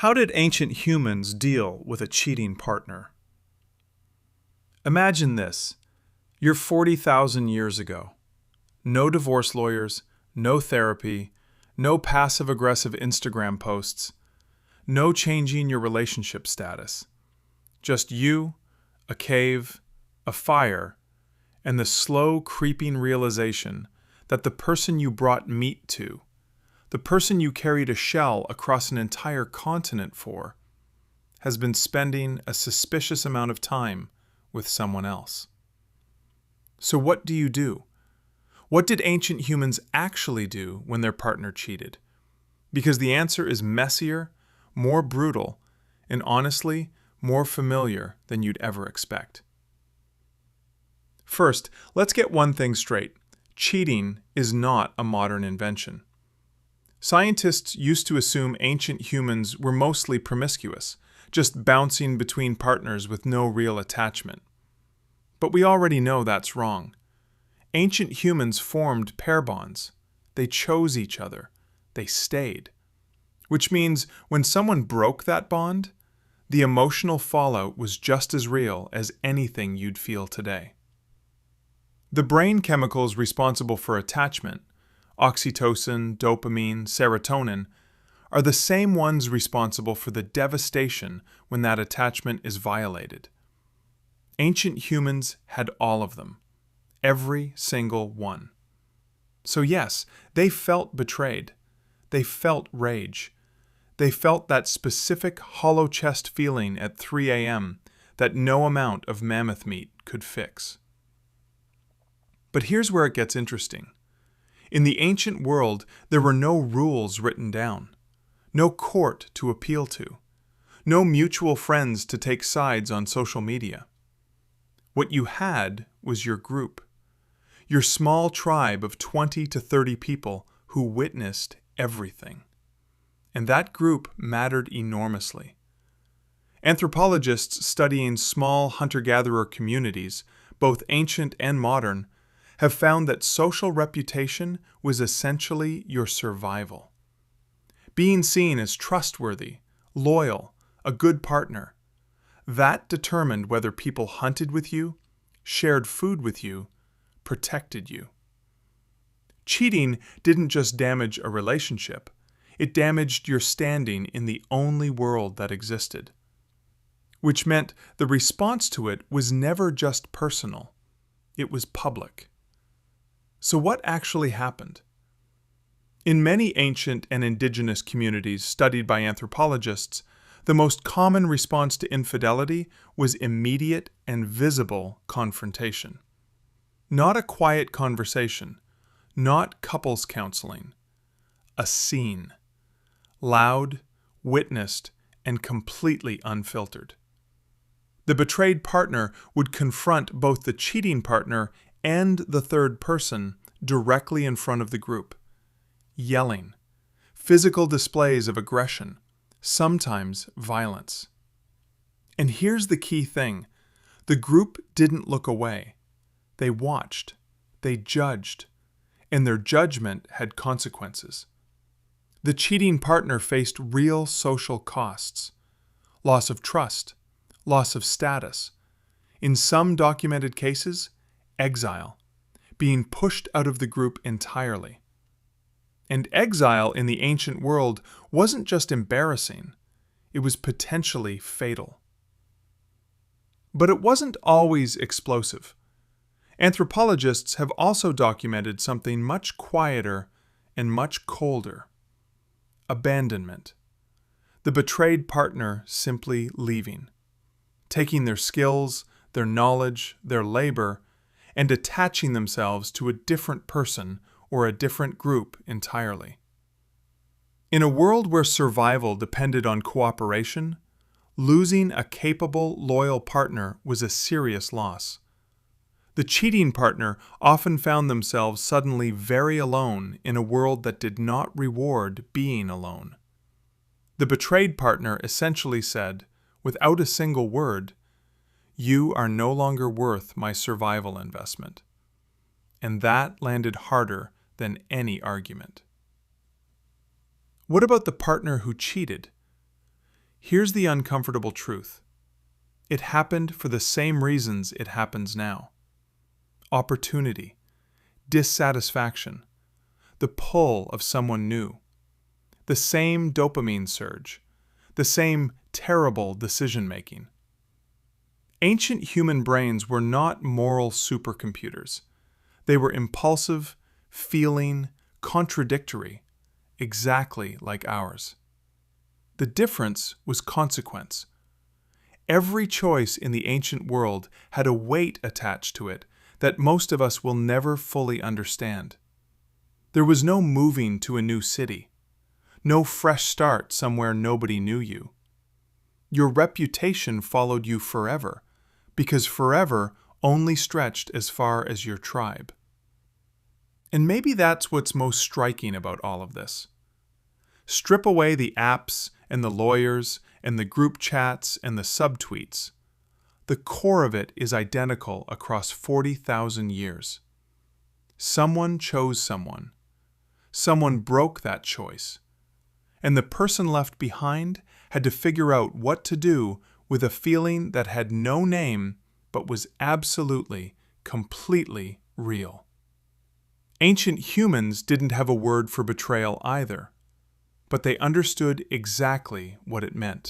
How did ancient humans deal with a cheating partner? Imagine this. You're 40,000 years ago. No divorce lawyers, no therapy, no passive-aggressive Instagram posts, no changing your relationship status. Just you, a cave, a fire, and the slow creeping realization that the person you brought meat to, the person you carried a shell across an entire continent for, has been spending a suspicious amount of time with someone else. So what do you do? What did ancient humans actually do when their partner cheated? Because the answer is messier, more brutal, and honestly, more familiar than you'd ever expect. First, let's get one thing straight. Cheating is not a modern invention. Scientists used to assume ancient humans were mostly promiscuous, just bouncing between partners with no real attachment. But we already know that's wrong. Ancient humans formed pair bonds. They chose each other. They stayed. Which means when someone broke that bond, the emotional fallout was just as real as anything you'd feel today. The brain chemicals responsible for attachment, oxytocin, dopamine, serotonin, are the same ones responsible for the devastation when that attachment is violated. Ancient humans had all of them, every single one. So yes, they felt betrayed. They felt rage. They felt that specific hollow chest feeling at 3 a.m. that no amount of mammoth meat could fix. But here's where it gets interesting. In the ancient world, there were no rules written down, no court to appeal to, no mutual friends to take sides on social media. What you had was your group, your small tribe of 20 to 30 people who witnessed everything. And that group mattered enormously. Anthropologists studying small hunter-gatherer communities, both ancient and modern, have found that social reputation was essentially your survival. Being seen as trustworthy, loyal, a good partner, that determined whether people hunted with you, shared food with you, protected you. Cheating didn't just damage a relationship, it damaged your standing in the only world that existed. Which meant the response to it was never just personal, it was public. So what actually happened? In many ancient and indigenous communities studied by anthropologists, the most common response to infidelity was immediate and visible confrontation. Not a quiet conversation, not couples counseling, a scene. Loud, witnessed, and completely unfiltered. The betrayed partner would confront both the cheating partner and the third person directly in front of the group, yelling, physical displays of aggression, sometimes violence. And here's the key thing. The group didn't look away. They watched, they judged, and their judgment had consequences. The cheating partner faced real social costs, loss of trust, loss of status, in some documented cases, exile, being pushed out of the group entirely. And exile in the ancient world wasn't just embarrassing, it was potentially fatal. But it wasn't always explosive. Anthropologists have also documented something much quieter and much colder. Abandonment. The betrayed partner simply leaving, taking their skills, their knowledge, their labor, and attaching themselves to a different person or a different group entirely. In a world where survival depended on cooperation, losing a capable, loyal partner was a serious loss. The cheating partner often found themselves suddenly very alone in a world that did not reward being alone. The betrayed partner essentially said, without a single word, "You are no longer worth my survival investment." And that landed harder than any argument. What about the partner who cheated? Here's the uncomfortable truth. It happened for the same reasons it happens now. Opportunity, dissatisfaction, the pull of someone new, the same dopamine surge, the same terrible decision-making. Ancient human brains were not moral supercomputers. They were impulsive, feeling, contradictory, exactly like ours. The difference was consequence. Every choice in the ancient world had a weight attached to it that most of us will never fully understand. There was no moving to a new city, no fresh start somewhere nobody knew you. Your reputation followed you forever, because forever only stretched as far as your tribe. And maybe that's what's most striking about all of this. Strip away the apps and the lawyers and the group chats and the subtweets. The core of it is identical across 40,000 years. Someone chose someone. Someone broke that choice. And the person left behind had to figure out what to do with a feeling that had no name but was absolutely, completely real. Ancient humans didn't have a word for betrayal either, but they understood exactly what it meant.